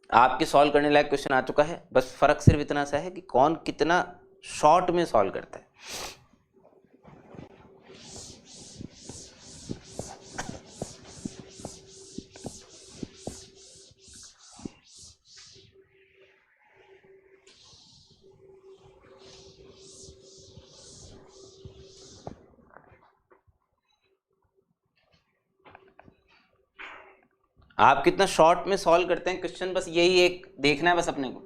आपके सॉल्व करने लायक क्वेश्चन आ चुका है, बस फर्क सिर्फ इतना सा है कि कौन कितना शॉर्ट में सॉल्व करता है। आप कितना शॉर्ट में सॉल्व करते हैं क्वेश्चन, बस यही एक देखना है बस अपने को।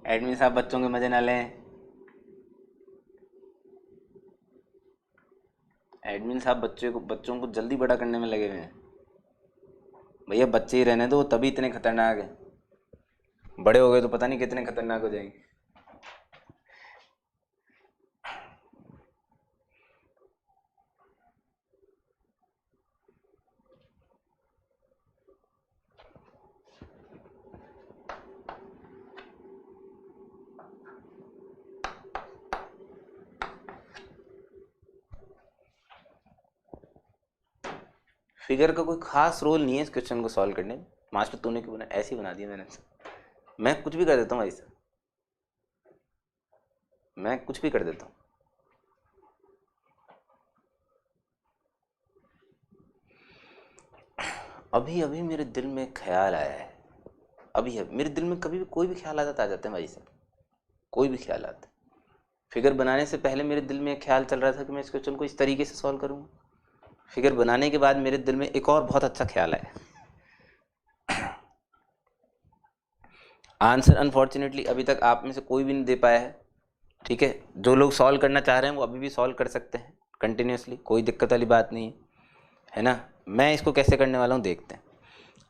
एडमिन साहब बच्चों के मजे ना लें। एडमिन साहब बच्चों को जल्दी बड़ा करने में लगे हुए हैं। भैया बच्चे ही रहने दो, तभी इतने खतरनाक है, बड़े हो गए तो पता नहीं कितने खतरनाक हो जाएंगे। फिगर का कोई खास रोल नहीं है इस क्वेश्चन को सॉल्व करने में। मास्टर तूने क्यों बना, ऐसे ही बना दिया मैंने। मैं कुछ भी कर देता हूँ ऐसा, मैं कुछ भी कर देता हूँ। अभी अभी मेरे दिल में ख्याल आया है, अभी अभी मेरे दिल में कभी भी कोई भी ख्याल आता आ जाते हैं भाई साहब, कोई भी ख्याल आता है। फिगर बनाने से पहले मेरे दिल में एक ख्याल चल रहा था कि मैं इस क्वेश्चन को इस तरीके से सॉल्व करूँगा। फिगर बनाने के बाद मेरे दिल में एक और बहुत अच्छा ख्याल आया। आंसर अनफॉर्चुनेटली अभी तक आप में से कोई भी नहीं दे पाया है, ठीक है। जो लोग सॉल्व करना चाह रहे हैं वो अभी भी सॉल्व कर सकते हैं कंटिन्यूसली, कोई दिक्कत वाली बात नहीं है ना। मैं इसको कैसे करने वाला हूँ देखते हैं।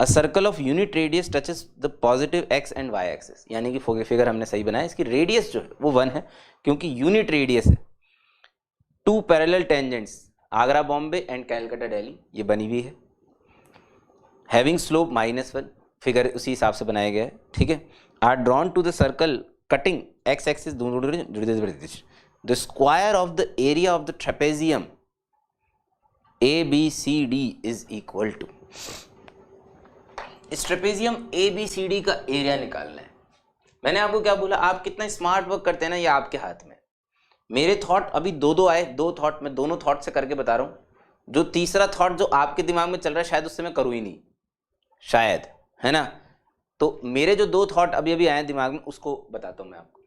A circle of unit radius touches the positive x and y axis, यानी कि फिगर हमने सही बनाया, इसकी रेडियस जो है वो 1 है क्योंकि यूनिट रेडियस है। 2 parallel tangents Agra Bombay and Calcutta Delhi, ये बनी हुई है। हैविंग स्लोप -1, फिगर उसी हिसाब से बनाया गया है, ठीक है। Are drawn to the circle cutting x axis, the square of the area of the trapezium ABCD is equal to, इस ट्रेपेजियम ABCD का एरिया निकालना है। मैंने आपको क्या बोला, आप कितना स्मार्ट वर्क करते हैं ना, ये आपके हाथ में। मेरे थॉट अभी दो आए, 2 थॉट मैं दोनों थॉट से करके बता रहा हूं। जो तीसरा थॉट जो आपके दिमाग में चल रहा है शायद उससे मैं करूँ ही नहीं, शायद, है ना। तो मेरे जो 2 थॉट अभी अभी आए दिमाग में उसको बताता हूं मैं आपको।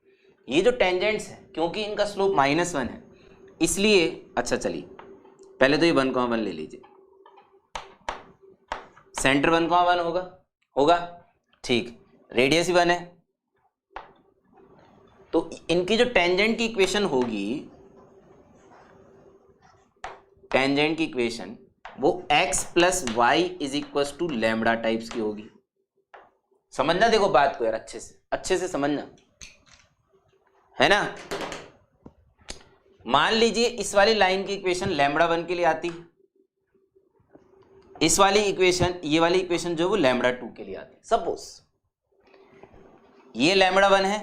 ये जो टेंजेंट्स है क्योंकि इनका स्लोप -1 है इसलिए, अच्छा चलिए पहले तो ये 1,1 ले लीजिए, सेंटर 1,1 होगा ठीक, रेडियस ही 1 है। तो इनकी जो टेंजेंट की इक्वेशन होगी, टेंजेंट की इक्वेशन वो x + y = लैम्बडा टाइप्स की होगी, समझना देखो बात को यार, अच्छे से समझना, है ना। मान लीजिए इस वाली लाइन की इक्वेशन लैम्बडा 1 के लिए आती है, इस वाली इक्वेशन, ये वाली इक्वेशन जो वो लैम्बडा 2 के लिए आती है। सपोज ये लैम्बडा 1 है,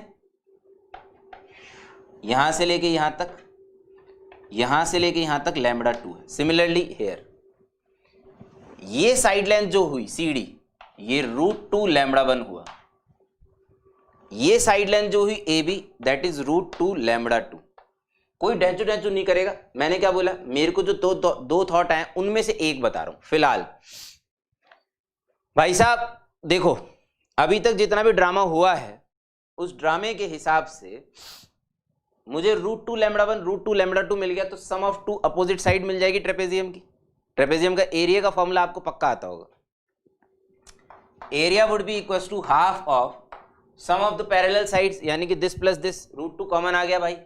यहां से लेके यहां तक, यहां से लेके यहां तक लैम्बडा 2 है। सिमिलरली हेयर ये साइड लेंथ जो हुई CD, ये √2 लैम्बडा 1 हुआ। ये साइड लेंथ जो हुई AB, दैट इज √2 लैम्बडा 2। कोई टेंशन नहीं करेगा। मैंने क्या बोला, मेरे को जो दो थॉट आए उनमें से एक बता रहा हूं फिलहाल। भाई साहब देखो, अभी तक जितना भी ड्रामा हुआ है उस ड्रामे के हिसाब से मुझे √2 लैम्बडा 1 √2 लैम्बडा 2 मिल गया, तो सम ऑफ टू अपोजिट साइड मिल जाएगी ट्रेपेजियम की। ट्रेपेजियम का एरिया का फॉर्मूला आपको पक्का आता होगा। Area would be equal to half of sum of the parallel sides, यानी कि दिस प्लस दिस, √2 कॉमन आ गया भाई,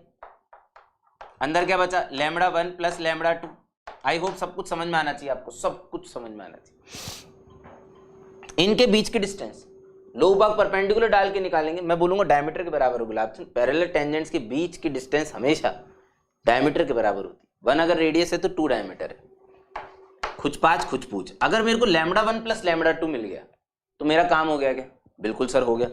अंदर क्या बचा, lambda 1 plus lambda 2। I hope सब कुछ समझ में आना चाहिए आपको, सब कुछ समझ में आना चाहिए। इनके बीच की डिस्टेंस लो भाग परपेंडिकुलर डाल के निकालेंगे। मैं बोलूंगा डायमीटर के बराबर होगा। पैरेलल टेंजेंट्स के बीच की डिस्टेंस हमेशा डायमीटर के बराबर होती है। 1 अगर रेडियस है तो 2 डायमीटर है। खुच पूछ। अगर मेरे को लैम्बडा 1 प्लस लैम्बडा 2 मिल गया तो मेरा काम हो गया क्या? बिल्कुल सर हो गया।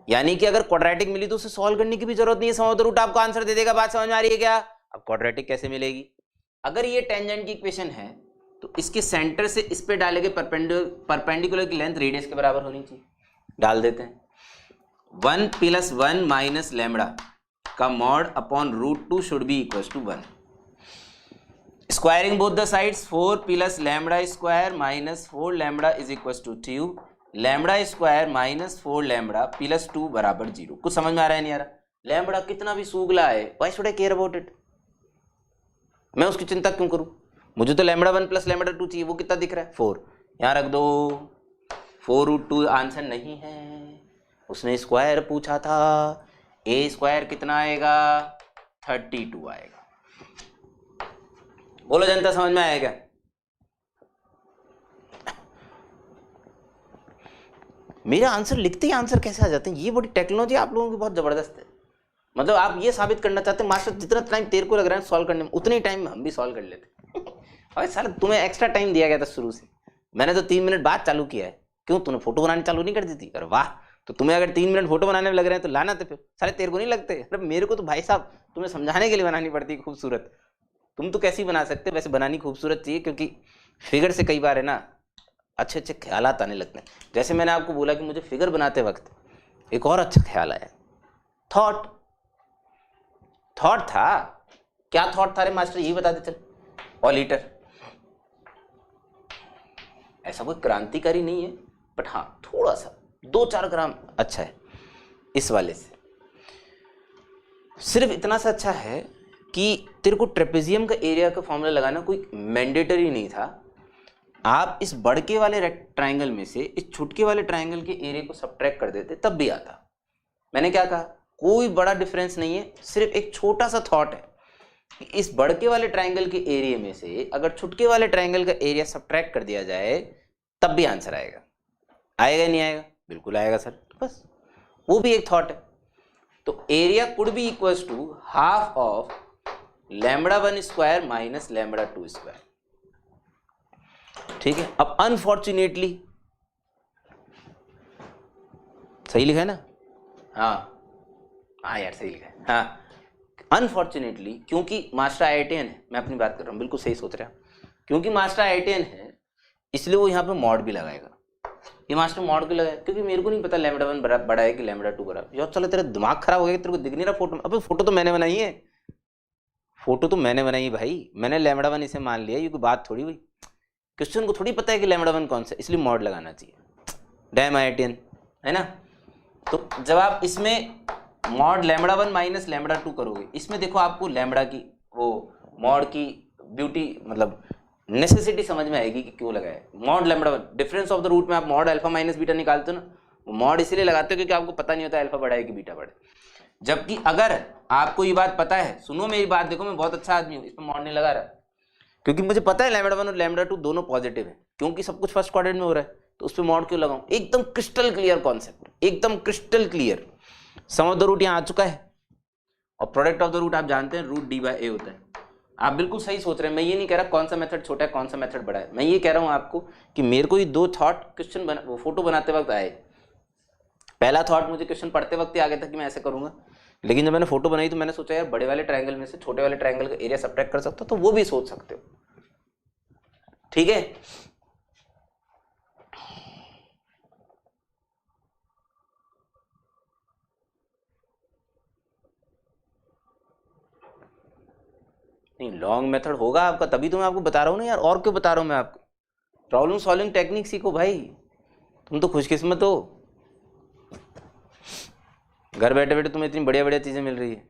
यानी कि अगर क्वाड्रेटिक मिली तो उसे सॉल्व करने की भी जरूरत नहीं है, सम ऑफ द रूट आपको आंसर दे देगा। बात समझ में आ रही है क्या? अब क्वाड्रेटिक कैसे मिलेगी? अगर ये टेंजेंट की इक्वेशन है तो इसके सेंटर से इस पे डालेंगे परपेंडिकुलर की लेंथ रेडियस के बराबर होनी चाहिए। डाल देते हैं 1 + 1 माइनस लैम्बडा का mod upon √2 should be equal to 1। Squaring both the sides 4 + lambda square minus 4 lambda is equal to 2, lambda square minus 4 lambda plus 2 बराबर 0। कुछ समझ में आ रहा है नहीं आ रहा? लैम्बडा कितना भी सूगला है, why should I care about it? मैं उसकी चिंता क्यों करूं? मुझे तो लैम्बडा 1 प्लस लैम्बडा 2 चाहिए। वो कितना दिख रहा है? 4। यहाँ रख दो। 4√2 आंसर नहीं है, उसने स्क्वायर पूछा था। ए स्क्वायर कितना आएगा? 32 आएगा। बोलो जनता, समझ में आएगा? मेरा आंसर लिखते ही आंसर कैसे आ जाते हैं? ये बड़ी टेक्नोलॉजी आप लोगों की बहुत जबरदस्त है। मतलब आप ये साबित करना चाहते हैं मास्टर जितना टाइम तेरे को लग रहा है सॉल्व करने में, उतने ही टाइम में हम भी सॉल्व कर लेते। और साला तुम्हें एक्स्ट्रा टाइम दिया गया था शुरू से, मैंने तो 3 मिनट बाद चालू किया है। क्यों, तूने फोटो बनानी चालू नहीं कर दी थी? अरे वाह, तो तुम्हें अगर 3 मिनट फोटो बनाने में लग रहे हैं तो लाना तो फिर सारे तेरे को नहीं लगते? अरे मेरे को तो भाई साहब तुम्हें समझाने के लिए बनानी पड़ती है खूबसूरत। तुम तो कैसी बना सकते? वैसे बनानी खूबसूरत चाहिए, क्योंकि फिगर से कई बार है ना अच्छे अच्छे ख्यालात आने लगते हैं। जैसे मैंने आपको बोला कि मुझे फिगर बनाते वक्त एक और अच्छा ख्याल आया, थॉट था। क्या थॉट था रे मास्टर, ये बता दे चल। और लीटर ऐसा कोई क्रांतिकारी नहीं है, बट हाँ थोड़ा सा 2-4 ग्राम अच्छा है इस वाले से। सिर्फ इतना सा अच्छा है कि तेरे को ट्रेपेजियम का एरिया का फॉर्मूला लगाना कोई मैंडेटरी नहीं था। आप इस बड़के वाले ट्राइंगल में से इस छुटके वाले ट्राइंगल के एरिया को सब्ट्रैक्ट कर देते तब भी आता। मैंने क्या कहा? कोई बड़ा डिफरेंस नहीं है, सिर्फ एक छोटा सा थॉट है कि इस बड़के वाले ट्राइंगल के एरिया में से अगर छुटके वाले ट्राइंगल का एरिया सब्ट्रैक्ट कर दिया जाए तब भी आंसर आएगा। आएगा नहीं आएगा? बिल्कुल आएगा सर। तो बस वो भी एक थॉट है। तो area could be equals to half of lambda 1 square minus lambda 2 square. ठीक है। अब अनफॉर्चुनेटली सही लिखा है ना? हाँ यार सही लिखा है। हाँ अनफॉर्चुनेटली, क्योंकि मास्टर IITian है, मैं अपनी बात कर रहा हूँ, बिल्कुल सही सोच रहे हैं। क्योंकि मास्टर IITian है इसलिए वो यहाँ पे मॉड भी लगाएगा। ये मास्टर मॉड भी लगाएगा क्योंकि मेरे को नहीं पता लैम्बडा 1 बड़ा है कि लैम्बडा 2 बड़ा। यार चलो तेरा दिमाग खराब हो गया, तेरे को दिख नहीं रहा फोटो में? अबे फोटो तो मैंने बनाई है, फोटो तो मैंने बनाई है भाई। मैंने लैम्बडा 1 इसे मान लिया, ये कोई बात थोड़ी हुई। क्वेश्चन को थोड़ी पता है कि लैम्बडा 1 कौन सा, इसलिए मॉड लगाना चाहिए। डैम IITian है ना। तो जब आप इसमें मॉड लैम्बडा 1 माइनस लैम्बडा 2 करोगे, इसमें देखो आपको लैम्बडा की वो मॉड की ब्यूटी मतलब नेसेसिटी समझ में आएगी कि क्यों लगाए mod lambda 1। Difference of the root में आप मॉड अल्फा माइनस बीटा निकालते हो ना, वो मॉड इसलिए लगाते हो क्योंकि आपको पता नहीं होता अल्फा बड़ा है कि बीटा बड़ा है। जबकि अगर आपको ये बात पता है, सुनो मेरी बात, देखो मैं बहुत अच्छा आदमी हूँ, इस पर मॉड नहीं लगा रहा क्योंकि मुझे पता है लैम्बडा 1 और लैम्बडा 2 दोनों पॉजिटिव है, क्योंकि सब कुछ फर्स्ट क्वाड्रेंट में हो रहा है। तो उस पर मॉड क्यों लगाऊं? एकदम क्रिस्टल क्लियर कॉन्सेप्ट, एकदम crystal clear. Sum of the root यहाँ आ चुका है और प्रोडक्ट ऑफ द रूट आप जानते हैं रूट डी बाई ए होता है। आप बिल्कुल सही सोच रहे हैं, मैं ये नहीं कह रहा कौन सा मेथड छोटा है कौन सा मेथड बड़ा है, मैं ये कह रहा हूँ आपको कि मेरे को ये दो थॉट क्वेश्चन वो फोटो बनाते वक्त आए। पहला थॉट मुझे क्वेश्चन पढ़ते वक्त ही आ गया था कि मैं ऐसे करूंगा, लेकिन जब मैंने फोटो बनाई तो मैंने सोचा यार बड़े वाले ट्रायंगल में से छोटे वाले ट्रायंगल का एरिया सब्ट्रैक्ट कर सकते हो, तो वो भी सोच सकते हो। ठीक है, नहीं लॉन्ग मेथड होगा आपका, तभी तो मैं आपको बता रहा हूँ ना यार, और क्यों बता रहा हूँ मैं आपको? प्रॉब्लम सॉल्विंग टेक्निक सीखो भाई, तुम तो खुशकिस्मत हो, घर बैठे बैठे तुम्हें इतनी बढ़िया बढ़िया चीजें मिल रही है।